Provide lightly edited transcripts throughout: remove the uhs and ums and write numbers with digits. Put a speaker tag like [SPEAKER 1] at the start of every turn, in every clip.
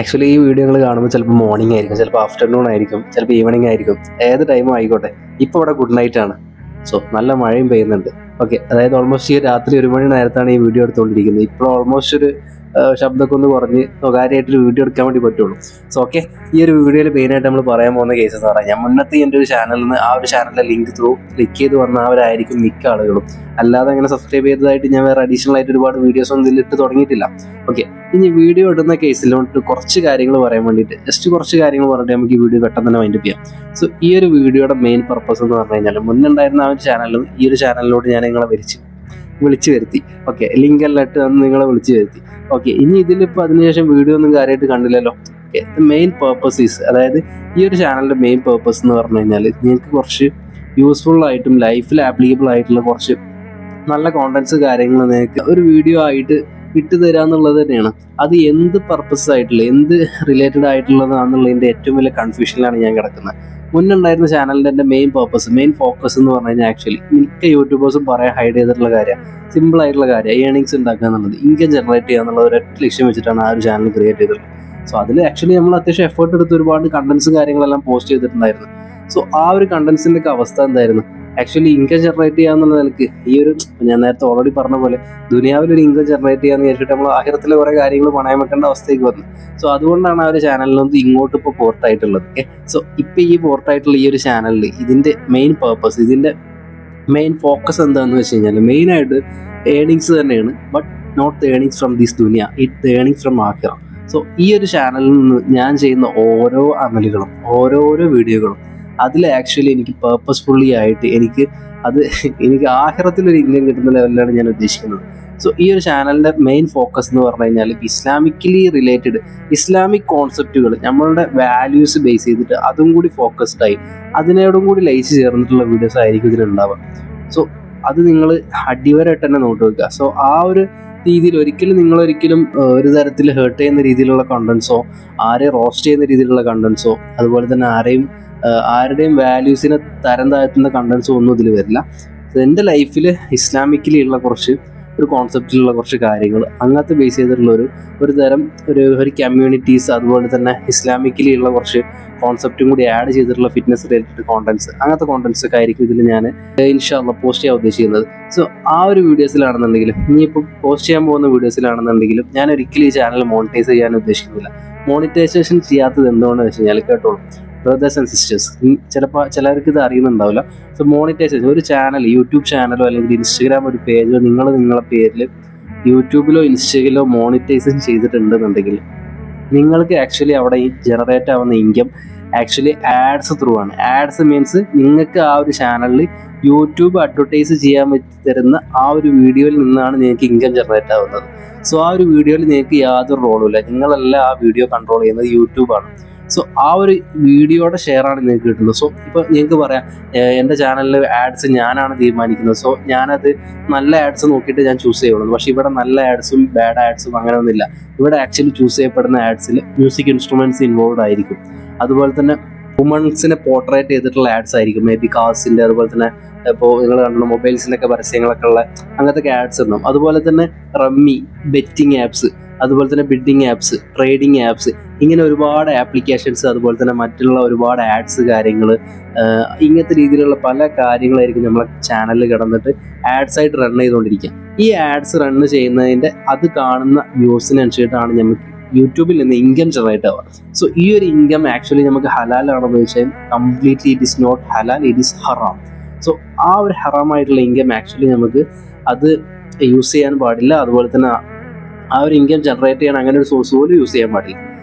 [SPEAKER 1] Actually ഈ വീഡിയോകൾ കാണുമ്പോൾ ചിലപ്പോൾ മോർണിംഗ് ആയിരിക്കും, ചിലപ്പോൾ ആഫ്റ്റർനൂൺ ആയിരിക്കും, ചിലപ്പോൾ ഈവനിങ് ആയിരിക്കും, ഏത് ടൈമും ആയിക്കോട്ടെ. ഇപ്പോൾ ഇവിടെ ഗുഡ് നൈറ്റ് ആണ്. സോ നല്ല മഴയും പെയ്യുന്നുണ്ട്. ഓക്കെ, അതായത് ഓൾമോസ്റ്റ് ഈ രാത്രി 1 മണി നേരത്താണ് ഈ വീഡിയോ എടുത്തുകൊണ്ടിരിക്കുന്നത്. ഇപ്പോൾ ഓൾമോസ്റ്റ് ഒരു ശബ്ദമൊക്കെ ഒന്ന് കുറഞ്ഞ് സ്വകാര്യമായിട്ടൊരു വീഡിയോ എടുക്കാൻ വേണ്ടി പറ്റുള്ളൂ. സോ ഓക്കെ, ഈ ഒരു വീഡിയോയിൽ മെയിനായിട്ട് നമ്മൾ പറയാൻ പോകുന്ന കേസ് എന്ന് പറഞ്ഞാൽ, ഞാൻ മുന്നത്തെ എൻ്റെ ഒരു ചാനലിൽ നിന്ന് ആ ഒരു ചാനലിലെ ലിങ്ക് ത്രൂ ക്ലിക്ക് ചെയ്ത് വന്നവരായിരിക്കും മിക്ക ആളുകളും. അല്ലാതെ അങ്ങനെ സബ്സ്ക്രൈബ് ചെയ്തതായിട്ട് ഞാൻ വേറെ അഡീഷണൽ ആയിട്ട് ഒരുപാട് വീഡിയോസ് ഒന്നും ഇതിലിട്ട് തുടങ്ങിയിട്ടില്ല. ഓക്കെ, ഇനി വീഡിയോ ഇടുന്ന കേസിലോട്ട് കുറച്ച് കാര്യങ്ങൾ പറയാൻ വേണ്ടിയിട്ട് ജസ്റ്റ് കുറച്ച് കാര്യങ്ങൾ പറഞ്ഞിട്ട് നമുക്ക് ഈ വീഡിയോ പെട്ടെന്ന് തന്നെ വൈൻഡപ്പ് ചെയ്യാം. സോ ഈ ഒരു വീഡിയോയുടെ മെയിൻ പർപ്പസ് എന്ന് പറഞ്ഞു കഴിഞ്ഞാൽ, മുന്നുണ്ടായിരുന്ന ആ ഒരു ചാനലും ഈ ഒരു ചാനലിലോട്ട് ഞാൻ നിങ്ങളെ വിളിച്ചു വരുത്തി. ഓക്കെ, ലിങ്ക് എല്ലാം ഇട്ട് അന്ന് നിങ്ങളെ വിളിച്ചു വരുത്തി. ഓക്കെ, ഇനി ഇതിലിപ്പോൾ അതിനുശേഷം വീഡിയോ ഒന്നും കാര്യമായിട്ട് കണ്ടില്ലല്ലോ. ഓക്കെ, മെയിൻ പർപ്പസ് ഈസ്, അതായത് ഈ ഒരു ചാനലിൻ്റെ മെയിൻ പർപ്പസ് എന്ന് പറഞ്ഞു കഴിഞ്ഞാൽ, നിങ്ങൾക്ക് കുറച്ച് യൂസ്ഫുൾ ആയിട്ടും ലൈഫിൽ ആപ്ലിക്കബിൾ ആയിട്ടുള്ള കുറച്ച് നല്ല കോണ്ടന്റ്സ് കാര്യങ്ങൾ നിങ്ങൾക്ക് ഒരു വീഡിയോ ആയിട്ട് ഇട്ട് തരിക എന്നുള്ളത് തന്നെയാണ്. അത് എന്ത് പർപ്പസ് ആയിട്ടുള്ള, എന്ത് റിലേറ്റഡ് ആയിട്ടുള്ളതാണെന്നുള്ളതിൻ്റെ ഏറ്റവും വലിയ കൺഫ്യൂഷനിലാണ് ഞാൻ കിടക്കുന്നത്. മുന്നുണ്ടായിരുന്ന ചാനലിൻ്റെ എൻ്റെ മെയിൻ ഫോക്കസ് എന്ന് പറഞ്ഞു കഴിഞ്ഞാൽ, ആക്ച്വലി മിക്ക യൂട്യൂബേഴ്സും പറയാൻ ഹൈഡ് ചെയ്തിട്ടുള്ള കാര്യം, സിമ്പിൾ ആയിട്ടുള്ള കാര്യം, ഏണിങ്സ് ഉണ്ടാക്കുക എന്നുള്ളത്, ഇൻകം ജനറേറ്റ് ചെയ്യുക എന്നുള്ള ഒരൊറ്റ ലക്ഷ്യം വെച്ചിട്ടാണ് ആ ഒരു ചാനൽ ക്രിയേറ്റ് ചെയ്തിട്ടുള്ളത്. സോ അതിൽ ആക്ച്വലി നമ്മൾ അത്യാവശ്യം എഫേർട്ട് എടുത്ത് ഒരുപാട് കണ്ടന്റ്സും കാര്യങ്ങളെല്ലാം പോസ്റ്റ് ചെയ്തിട്ടുണ്ടായിരുന്നു. സോ ആ ഒരു കണ്ടന്റ്സിൻ്റെ ഒക്കെ അവസ്ഥ എന്തായിരുന്നു? ആക്ച്വലി ഇൻകം ജനറേറ്റ് ചെയ്യുക എന്നുള്ള നിലക്ക് ഈ ഒരു, ഞാൻ നേരത്തെ ഓൾറെഡി പറഞ്ഞ പോലെ, ദുനിയാവിലൊരു ഇൻകം ജനറേറ്റ് ചെയ്യാന്ന് വിചാരിച്ചിട്ട് നമ്മൾ ആഹിറത്തിലെ കുറേ കാര്യങ്ങൾ പണയം വെക്കേണ്ട അവസ്ഥയ്ക്ക് വന്നു. സോ അതുകൊണ്ടാണ് ആ ഒരു ചാനലിനൊന്ന് ഇങ്ങോട്ട് ഇപ്പോൾ പോർട്ടായിട്ടുള്ളത്. ഓക്കെ, സോ ഇപ്പോൾ ഈ പോർട്ടായിട്ടുള്ള ഈ ഒരു ചാനലിൽ ഇതിൻ്റെ മെയിൻ പർപ്പസ്, ഇതിൻ്റെ മെയിൻ ഫോക്കസ് എന്താണെന്ന് വെച്ച് കഴിഞ്ഞാൽ, മെയിനായിട്ട് ഏണിങ്സ് തന്നെയാണ്. But not earnings from this ദുനിയ, ഇറ്റ് ഏണിങ്സ് ഫ്രം ആഖിറ. സോ ഈ ഒരു ചാനലിൽ നിന്ന് ഞാൻ ചെയ്യുന്ന ഓരോ അമലുകളും, ഓരോരോ വീഡിയോകളും, അതിൽ ആക്ച്വലി എനിക്ക് പേർപ്പസ്ഫുള്ളി ആയിട്ട് എനിക്ക് ആഖിറത്തിലൊരു ഇൻകം കിട്ടുന്ന ലെവലിലാണ് ഞാൻ ഉദ്ദേശിക്കുന്നത്. സോ ഈ ഒരു ചാനലിൻ്റെ മെയിൻ ഫോക്കസ് എന്ന് പറഞ്ഞു കഴിഞ്ഞാൽ, ഇസ്ലാമിക്കലി റിലേറ്റഡ് ഇസ്ലാമിക് കോൺസെപ്റ്റുകൾ, നമ്മളുടെ വാല്യൂസ് ബേസ് ചെയ്തിട്ട് അതും കൂടി ഫോക്കസ്ഡ് ആയി അതിനോടും കൂടി ലയിച്ച് ചേർന്നിട്ടുള്ള വീഡിയോസ് ആയിരിക്കും ഇതിലുണ്ടാവുക. സോ അത് നിങ്ങൾ അടിവരായിട്ട് തന്നെ നോട്ട് വെക്കുക. സോ ആ ഒരു രീതിയിൽ നിങ്ങളൊരിക്കലും ഒരു തരത്തിൽ ഹേർട്ട് ചെയ്യുന്ന രീതിയിലുള്ള കണ്ടന്റ്സോ, ആരെയും റോസ്റ്റ് ചെയ്യുന്ന രീതിയിലുള്ള കണ്ടന്റ്സോ, അതുപോലെ തന്നെ ആരുടെയും വാല്യൂസിനെ തരം താഴ്ത്തുന്ന കണ്ടന്റ്സോ ഒന്നും ഇതിൽ വരില്ല. എൻ്റെ ലൈഫിൽ ഇസ്ലാമിക്കലി ഉള്ള ഒരു കോൺസെപ്റ്റിലുള്ള കുറച്ച് കാര്യങ്ങൾ, അങ്ങനത്തെ ബേസ് ചെയ്തിട്ടുള്ള ഒരു തരം ഒരു കമ്മ്യൂണിറ്റീസ്, അതുപോലെ തന്നെ ഇസ്ലാമിക്കലി ഉള്ള കുറച്ച് കോൺസെപ്റ്റും കൂടി ആഡ് ചെയ്തിട്ടുള്ള ഫിറ്റ്നസ് റിലേറ്റഡ് കോണ്ടന്റ്സ്, അങ്ങനത്തെ കോണ്ടന്റ്സ് ഒക്കെ ആയിരിക്കും ഇതിൽ ഞാൻ ഇൻഷാല്ലാ പോസ്റ്റ് ചെയ്യാൻ ഉദ്ദേശിക്കുന്നത്. സോ ആ ഒരു വീഡിയോസിലാണെന്നുണ്ടെങ്കിലും, ഇനിയിപ്പോൾ പോസ്റ്റ് ചെയ്യാൻ പോകുന്ന വീഡിയോസിലാണെന്നുണ്ടെങ്കിലും, ഞാൻ ഒരിക്കലും ഈ ചാനൽ മോണിറ്റൈസ് ചെയ്യാൻ ഉദ്ദേശിക്കുന്നില്ല. മോണിറ്റൈസേഷൻ ചെയ്യാത്തത് എന്തുകൊണ്ടെന്ന് വെച്ച് കഴിഞ്ഞാൽ, കേട്ടോളൂ ബ്രദേഴ്സ് ആൻഡ് സിസ്റ്റേഴ്സ്, ചിലർക്ക് ഇത് അറിയുന്നുണ്ടാവില്ല. സോ മോണിറ്റൈസേഷൻ, ഒരു ചാനൽ, യൂട്യൂബ് ചാനലോ അല്ലെങ്കിൽ ഇൻസ്റ്റഗ്രാം ഒരു പേജോ നിങ്ങളെ പേരിൽ യൂട്യൂബിലോ ഇൻസ്റ്റയിലോ മോണിറ്റൈസേഷൻ ചെയ്തിട്ടുണ്ടെന്നുണ്ടെങ്കിൽ, നിങ്ങൾക്ക് ആക്ച്വലി അവിടെ ഈ ജനറേറ്റ് ആവുന്ന ഇൻകം ആക്ച്വലി ആഡ്സ് ത്രൂ ആണ്. ആഡ്സ് മീൻസ് നിങ്ങൾക്ക് ആ ഒരു ചാനലിൽ യൂട്യൂബ് അഡ്വർടൈസ് ചെയ്യാൻ തരുന്ന ആ ഒരു വീഡിയോയിൽ നിന്നാണ് നിങ്ങൾക്ക് ഇൻകം ജനറേറ്റ് ആവുന്നത്. സോ ആ ഒരു വീഡിയോയിൽ നിങ്ങൾക്ക് യാതൊരു റോളും ഇല്ല. നിങ്ങളല്ല ആ വീഡിയോ കൺട്രോൾ ചെയ്യുന്നത്, യൂട്യൂബാണ്. സോ ആ ഒരു വീഡിയോയുടെ ഷെയറാണ് നിങ്ങൾക്ക് കിട്ടുന്നത്. സോ ഇപ്പോൾ നിങ്ങൾക്ക് പറയാം, എൻ്റെ ചാനലിൽ ആഡ്സ് ഞാനാണ് തീരുമാനിക്കുന്നത്, സോ ഞാനത് നല്ല ആഡ്സ് നോക്കിയിട്ട് ഞാൻ ചൂസ് ചെയ്യുള്ളൂ. പക്ഷേ ഇവിടെ നല്ല ആഡ്സും ബാഡ് ആഡ്സും അങ്ങനെയൊന്നുമില്ല. ഇവിടെ ആക്ച്വലി ചൂസ് ചെയ്യപ്പെടുന്ന ആഡ്സിൽ മ്യൂസിക് ഇൻസ്ട്രുമെൻറ്റ്സ് ഇൻവോൾവ് ആയിരിക്കും. അതുപോലെ തന്നെ വുമൺസിനെ പോർട്രേറ്റ് ചെയ്തിട്ടുള്ള ആഡ്സ് ആയിരിക്കും, മേ ബി കാർസിൻ്റെ, അതുപോലെ തന്നെ ഇപ്പോൾ നിങ്ങൾ കണ്ടുള്ള മൊബൈൽസിൻ്റെയൊക്കെ പരസ്യങ്ങളൊക്കെ ഉള്ള അങ്ങനത്തെ ആഡ്സ് ഉണ്ടാവും. അതുപോലെ തന്നെ റമ്മി, ബെറ്റിംഗ് ആപ്സ്, അതുപോലെ തന്നെ ബിഡിങ് ആപ്സ്, ട്രേഡിംഗ് ആപ്സ്, ഇങ്ങനെ ഒരുപാട് ആപ്ലിക്കേഷൻസ്, അതുപോലെ തന്നെ മറ്റുള്ള ഒരുപാട് ആഡ്സ് കാര്യങ്ങൾ, ഇങ്ങനത്തെ രീതിയിലുള്ള പല കാര്യങ്ങളായിരിക്കും നമ്മളെ ചാനലിൽ കിടന്നിട്ട് ആഡ്സ് ആയിട്ട് റൺ ചെയ്തുകൊണ്ടിരിക്കുക. ഈ ആഡ്സ് റൺ ചെയ്യുന്നതിൻ്റെ അത് കാണുന്ന വ്യൂസിനനുസരിച്ചിട്ടാണ് നമുക്ക് യൂട്യൂബിൽ നിന്ന് ഇൻകം ജനറേറ്റ് ആവുക. സോ ഈ ഒരു ഇൻകം ആക്ച്വലി നമുക്ക് ഹലാലാണെന്ന് വെച്ചാൽ completely it is not Halaal, it is Haram. So ആ ഒരു ഹറാമായിട്ടുള്ള ഇൻകം ആക്ച്വലി നമുക്ക് അത് യൂസ് ചെയ്യാൻ പാടില്ല. അതുപോലെ തന്നെ ആ ഒരു ഇൻകം ജനറേറ്റ് ചെയ്യാൻ അങ്ങനെ ഒരു സോഴ്സ് പോലും യൂസ് ചെയ്യാൻ പാടില്ല.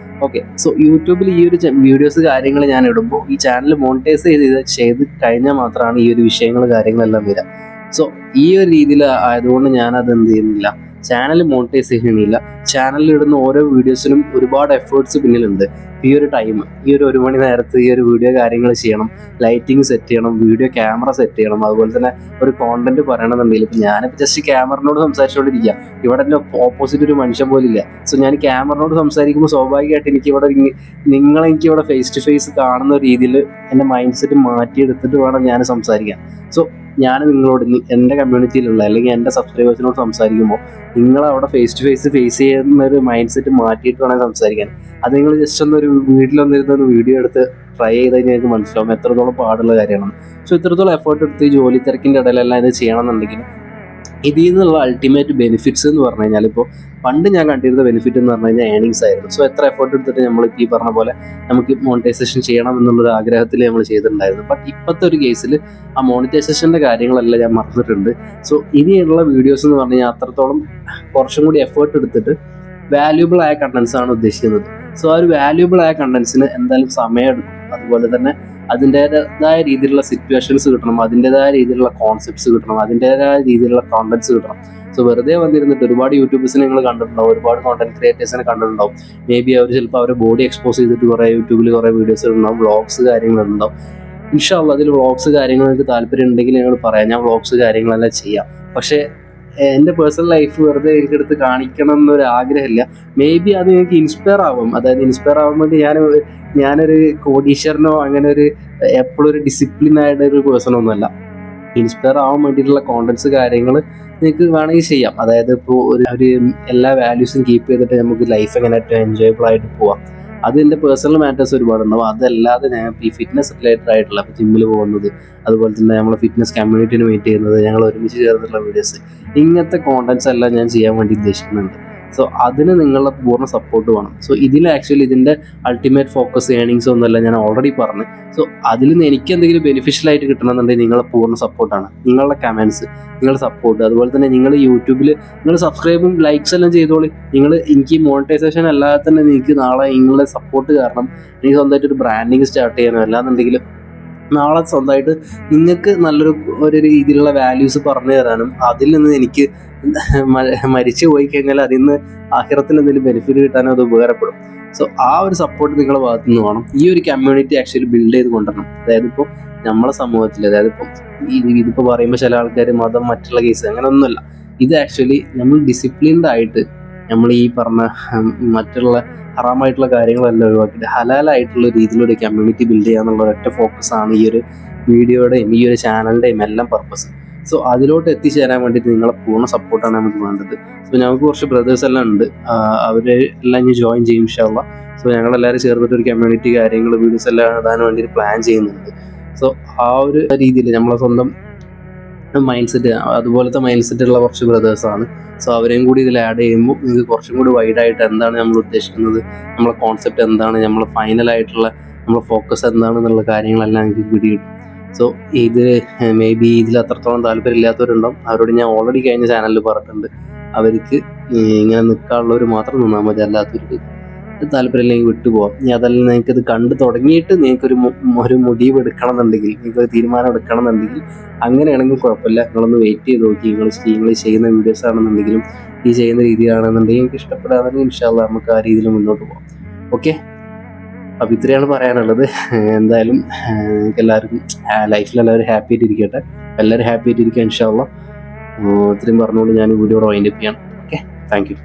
[SPEAKER 1] ഓക്കെ, സോ യൂട്യൂബിൽ ഈ ഒരു വീഡിയോസ് കാര്യങ്ങൾ ഞാൻ ഇടുമ്പോൾ ഈ ചാനൽ മോണിറ്റൈസ് ചെയ്ത് കഴിഞ്ഞാൽ മാത്രമാണ് ഈ ഒരു വിഷയങ്ങൾ കാര്യങ്ങളെല്ലാം വരിക. സോ ഈ ഒരു രീതിയിൽ ആയതുകൊണ്ട് ഞാനത് എന്ത് ചെയ്യുന്നില്ല, ചാനൽ മോണിറ്റൈസ് ചെയ്യുന്നില്ല. ചാനലിൽ ഇടുന്ന ഓരോ വീഡിയോസിനും ഒരുപാട് എഫേർട്സ് പിന്നിലുണ്ട്. ഈ ഒരു ടൈം, ഈ ഒരു 1 മണി നേരത്ത് ഈ ഒരു വീഡിയോ കാര്യങ്ങൾ ചെയ്യണം, ലൈറ്റിംഗ് സെറ്റ് ചെയ്യണം, വീഡിയോ ക്യാമറ സെറ്റ് ചെയ്യണം, അതുപോലെ തന്നെ ഒരു കോണ്ടന്റ് പറയണമെന്നുണ്ടെങ്കിൽ, ഇപ്പം ഞാനിപ്പോൾ ജസ്റ്റ് ക്യാമറനോട് സംസാരിച്ചുകൊണ്ടിരിക്കുക, ഇവിടെ എൻ്റെ ഓപ്പോസിറ്റ് ഒരു മനുഷ്യൻ പോലും ഇല്ല. സോ ഞാൻ ക്യാമറനോട് സംസാരിക്കുമ്പോൾ സ്വാഭാവികമായിട്ട് എനിക്കിവിടെ ഫേസ് ടു ഫേസ് കാണുന്ന രീതിയിൽ എൻ്റെ മൈൻഡ് സെറ്റ് മാറ്റിയെടുത്തിട്ട് വേണം ഞാൻ സംസാരിക്കാൻ. സോ ഞാൻ നിങ്ങളോട് എൻ്റെ കമ്മ്യൂണിറ്റിയിലുള്ള അല്ലെങ്കിൽ എൻ്റെ സബ്സ്ക്രൈബേഴ്സിനോട് സംസാരിക്കുമ്പോൾ നിങ്ങൾ അവിടെ ഫേസ് ടു ഫേസ് ചെയ്യുന്ന ഒരു മൈൻഡ് സെറ്റ് മാറ്റിയിട്ട് വേണം സംസാരിക്കാൻ. അത് നിങ്ങൾ ജസ്റ്റ് ഒന്നൊരു വീട്ടിലൊന്നിരുന്നൊരു വീഡിയോ എടുത്ത് ട്രൈ ചെയ്ത് കഴിഞ്ഞാൽ നിങ്ങൾക്ക് മനസ്സിലാവും എത്രത്തോളം പാടുള്ള കാര്യമാണ്. സോ ഇത്രത്തോളം എഫേർട്ട് എടുത്ത് ഈ ജോലി തിരക്കിൻ്റെ ഇടയിലെല്ലാം ഇത് ചെയ്യണമെന്നുണ്ടെങ്കിൽ ഇതിൽ നിന്നുള്ള അൾട്ടിമേറ്റ് ബെനിഫിറ്റ്സ് എന്ന് പറഞ്ഞു കഴിഞ്ഞാൽ ഇപ്പോൾ പണ്ട് ഞാൻ കണ്ടിരുന്ന ബെനിഫിറ്റ് എന്ന് പറഞ്ഞു കഴിഞ്ഞാൽ ഏണിങ്സ് ആയിരുന്നു. സോ എത്ര എഫേർട്ട് എടുത്തിട്ട് നമ്മൾ ഈ പറഞ്ഞ പോലെ നമുക്ക് മോണിറ്റൈസേഷൻ ചെയ്യണം എന്നുള്ളൊരു ആഗ്രഹത്തിൽ നമ്മൾ ചെയ്തിട്ടുണ്ടായിരുന്നു. ബട്ട് ഇപ്പോഴത്തെ ഒരു കേസിൽ ആ മോണിറ്റൈസേഷൻ്റെ കാര്യങ്ങളെല്ലാം ഞാൻ മറന്നിട്ടുണ്ട്. സോ ഇനിയുള്ള വീഡിയോസ് എന്ന് പറഞ്ഞു കഴിഞ്ഞാൽ അത്രത്തോളം കുറച്ചും കൂടി എഫേർട്ട് എടുത്തിട്ട് വാല്യൂബിൾ ആയ കണ്ടൻസ് ആണ് ഉദ്ദേശിക്കുന്നത്. സോ ആ ഒരു വാല്യൂബിൾ ആയ കണ്ടൻസിന് എന്തായാലും സമയം എടുക്കും. അതുപോലെ തന്നെ അതിൻ്റെതായ രീതിയിലുള്ള സിറ്റുവേഷൻസ് കിട്ടണം, അതിൻ്റെതായ രീതിയിലുള്ള കോൺസെപ്റ്റ്സ് കിട്ടണം, അതിൻ്റെതായ രീതിയിലുള്ള കോണ്ടന്റ്സ് കിട്ടണം. സോ വെറുതെ വന്നിരുന്നിട്ട് ഒരുപാട് യൂട്യൂബേഴ്സിനെ നിങ്ങൾ കണ്ടിട്ടുണ്ടാവും, ഒരുപാട് കോണ്ടന്റ് ക്രിയേറ്റേഴ്സിനെ കണ്ടിട്ടുണ്ടാവും. മേ ബി അവർ ചിലപ്പോൾ അവരുടെ ബോഡി എക്സ്പോസ് ചെയ്തിട്ട് കുറേ യൂട്യൂബിൽ കുറേ വീഡിയോസ് ഉണ്ടാവും, വ്ളോഗ്സ് കാര്യങ്ങളുണ്ടാവും. ഇൻഷാ അല്ലാഹ് അതിൽ വ്ളോഗ്സ് കാര്യങ്ങൾ നിങ്ങൾക്ക് താല്പര്യം ഉണ്ടെങ്കിൽ ഞങ്ങൾ പറയാം, ഞാൻ വ്ളോഗ്സ് കാര്യങ്ങളെല്ലാം ചെയ്യാം. പക്ഷേ എൻ്റെ പേഴ്സണൽ ലൈഫ് വെറുതെ എനിക്കെടുത്ത് കാണിക്കണം എന്നൊരു ആഗ്രഹമില്ല. മേ ബി അത് നിങ്ങൾക്ക് ഇൻസ്പയർ ആവും. അതായത് ഇൻസ്പയർ ആവാൻ വേണ്ടി ഞാനൊരു കോടീശ്വരനോ അങ്ങനെ ഒരു എപ്പോഴും ഒരു ഡിസിപ്ലിനായിട്ട് ഒരു പേഴ്സണോ ഒന്നുമല്ല. ഇൻസ്പയർ ആവാൻ വേണ്ടിയിട്ടുള്ള കോണ്ടന്റ്സ് കാര്യങ്ങൾ നിങ്ങൾക്ക് വേണമെങ്കിൽ ചെയ്യാം. അതായത് ഇപ്പോൾ ഒരു എല്ലാ വാല്യൂസും കീപ്പ് ചെയ്തിട്ട് നമുക്ക് ലൈഫ് എങ്ങനെ ഏറ്റവും എൻജോയബിൾ ആയിട്ട് പോവാം. അത് എൻ്റെ പേഴ്സണൽ മാറ്റേഴ്സ് ഒരുപാടുണ്ടാവും. അതല്ലാതെ ഞാൻ ഈ ഫിറ്റ്നസ് റിലേറ്റഡ് ആയിട്ടുള്ള ഇപ്പോൾ ജിമ്മിൽ പോകുന്നത്, അതുപോലെ തന്നെ നമ്മൾ ഫിറ്റ്നസ് കമ്മ്യൂണിറ്റിന് മീറ്റ് ചെയ്യുന്നത്, ഞങ്ങൾ ഒരുമിച്ച് ചേർന്നിട്ടുള്ള വീഡിയോസ്, ഇങ്ങനത്തെ കോണ്ടന്റ്സ് എല്ലാം ഞാൻ ചെയ്യാൻ വേണ്ടി ഉദ്ദേശിക്കുന്നുണ്ട്. സോ അതിന് നിങ്ങളുടെ പൂർണ്ണ സപ്പോർട്ട് വേണം. സോ ഇതിൽ ആക്ച്വലി ഇതിൻ്റെ അൾട്ടിമേറ്റ് ഫോക്കസ് ഏണിങ്സ് ഒന്നുമല്ല, ഞാൻ ഓൾറെഡി പറഞ്ഞു. സോ അതിൽ നിന്ന് എനിക്ക് എന്തെങ്കിലും ബെനിഫിഷ്യൽ ആയിട്ട് കിട്ടണമെന്നുണ്ടെങ്കിൽ നിങ്ങളുടെ പൂർണ്ണ സപ്പോർട്ടാണ്, നിങ്ങളുടെ കമൻസ്, നിങ്ങളുടെ സപ്പോർട്ട്. അതുപോലെ തന്നെ നിങ്ങൾ യൂട്യൂബിൽ നിങ്ങൾ സബ്സ്ക്രൈബും ലൈക്സ് എല്ലാം ചെയ്തോളി. എനിക്ക് മോണിറ്റൈസേഷൻ അല്ലാതെ തന്നെ നിങ്ങൾക്ക് നാളെ നിങ്ങളുടെ സപ്പോർട്ട് കാരണം എനിക്ക് സ്വന്തമായിട്ട് ഒരു ബ്രാൻഡിങ് സ്റ്റാർട്ട് ചെയ്യാനോ അല്ലാന്നുണ്ടെങ്കിൽ നാളെ സ്വന്തമായിട്ട് നിങ്ങൾക്ക് ഒരു രീതിയിലുള്ള വാല്യൂസ് പറഞ്ഞു തരാനും അതിൽ നിന്ന് എനിക്ക് മരിച്ചു പോയി കഴിഞ്ഞാൽ അതിൽ നിന്ന് ആഖിറത്തിൽ എന്തെങ്കിലും ബെനിഫിറ്റ് കിട്ടാനും അത് ഉപകാരപ്പെടും. സോ ആ ഒരു സപ്പോർട്ട് നിങ്ങളുടെ ഭാഗത്തു നിന്ന് വേണം. ഈ ഒരു കമ്മ്യൂണിറ്റി ആക്ച്വലി ബിൽഡ് ചെയ്ത് കൊണ്ടുവരണം. അതായത് ഇപ്പോൾ നമ്മളെ സമൂഹത്തിൽ, അതായത് ഇപ്പം ഇതിപ്പോൾ പറയുമ്പോൾ ചില ആൾക്കാർ മതം മറ്റുള്ള കേസ് അങ്ങനെ ഒന്നുമല്ല. ഇത് ആക്ച്വലി നമ്മൾ ഡിസിപ്ലിൻഡ് ആയിട്ട് നമ്മൾ ഈ പറഞ്ഞ മറ്റുള്ള ഹറാമായിട്ടുള്ള കാര്യങ്ങളെല്ലാം ഒഴിവാക്കിയിട്ട് ഹലാലായിട്ടുള്ള രീതിയിലൊരു കമ്മ്യൂണിറ്റി ബിൽഡ് ചെയ്യുക എന്നുള്ള ഒറ്റ ഫോക്കസാണ് ഈ ഒരു വീഡിയോയുടെയും ഈ ഒരു ചാനലിൻ്റെയും എല്ലാം പർപ്പസ്. സോ അതിലോട്ട് എത്തിച്ചേരാൻ വേണ്ടിയിട്ട് നിങ്ങളെ പൂർണ്ണ സപ്പോർട്ടാണ് നമുക്ക് വേണ്ടത്. സോ ഞങ്ങൾക്ക് കുറച്ച് ബ്രദേഴ്സ് എല്ലാം ഉണ്ട്, അവരെ എല്ലാം ഇനി ജോയിൻ ചെയ്യും ഇൻഷാ അല്ലാഹ്. സോ ഞങ്ങളെല്ലാവരും ചേർന്നിട്ട് ഒരു കമ്മ്യൂണിറ്റി കാര്യങ്ങൾ വീഡിയോസ് എല്ലാം ഇടാൻ വേണ്ടി പ്ലാൻ ചെയ്യുന്നുണ്ട്. സോ ആ ഒരു രീതിയിൽ നമ്മളെ സ്വന്തം മൈൻഡ് സെറ്റ്, അതുപോലത്തെ മൈൻഡ് സെറ്റുള്ള കുറച്ച് ബ്രദേഴ്സാണ്. സോ അവരെയും കൂടി ഇതിൽ ആഡ് ചെയ്യുമ്പോൾ നിങ്ങൾക്ക് കുറച്ചും കൂടി വൈഡായിട്ട് എന്താണ് നമ്മൾ ഉദ്ദേശിക്കുന്നത്, നമ്മളെ കോൺസെപ്റ്റ് എന്താണ്, നമ്മൾ ഫൈനലായിട്ടുള്ള നമ്മളെ ഫോക്കസ് എന്താണെന്നുള്ള കാര്യങ്ങളെല്ലാം നിങ്ങൾക്ക് പിടികിട്ടും. സോ ഇത് മേ ബി ഇതിൽ അത്രത്തോളം താല്പര്യമില്ലാത്തവരുണ്ടാവും. അവരോട് ഞാൻ ഓൾറെഡി കഴിഞ്ഞ ചാനലിൽ പറഞ്ഞിട്ടുണ്ട്, അവർക്ക് ഇങ്ങനെ നിൽക്കാനുള്ളവർ മാത്രം നിന്നാൽ മതി, അല്ലാത്തവർക്ക് താല്പര്യമില്ലെങ്കിൽ വിട്ടുപോകാം. ഇനി അതല്ല നിങ്ങൾക്കിത് കണ്ടു തുടങ്ങിയിട്ട് നിങ്ങൾക്കൊരു മുടിവ് എടുക്കണം എന്നുണ്ടെങ്കിൽ, നിങ്ങൾക്കൊരു തീരുമാനം എടുക്കണം എന്നുണ്ടെങ്കിൽ അങ്ങനെയാണെങ്കിൽ കുഴപ്പമില്ല. നിങ്ങളൊന്ന് വെയിറ്റ് ചെയ്ത് നോക്കി. നിങ്ങൾ ചെയ്യുന്ന വീഡിയോസ് ആണെന്നുണ്ടെങ്കിലും ഈ ചെയ്യുന്ന രീതിയാണെന്നുണ്ടെങ്കിൽ നിങ്ങൾക്ക് ഇഷ്ടപ്പെടാതെ ഇൻഷാ അല്ലാഹ് നമുക്ക് ആ രീതിയിൽ മുന്നോട്ട് പോകാം. ഓക്കെ, അപ്പോൾ ഇത്രയാണ് പറയാനുള്ളത്. എന്തായാലും നിങ്ങൾക്ക് എല്ലാവർക്കും ലൈഫിൽ എല്ലാവരും ഹാപ്പി ആയിട്ടിരിക്കട്ടെ, എല്ലാവരും ഹാപ്പി ആയിട്ടിരിക്കുക ഇൻഷാ അല്ലാഹ്. ഇത്രയും പറഞ്ഞുകൊണ്ട് ഞാൻ ഈ വീഡിയോ വൈൻഡ് അപ്പ് ചെയ്യണം. Okay, thank you.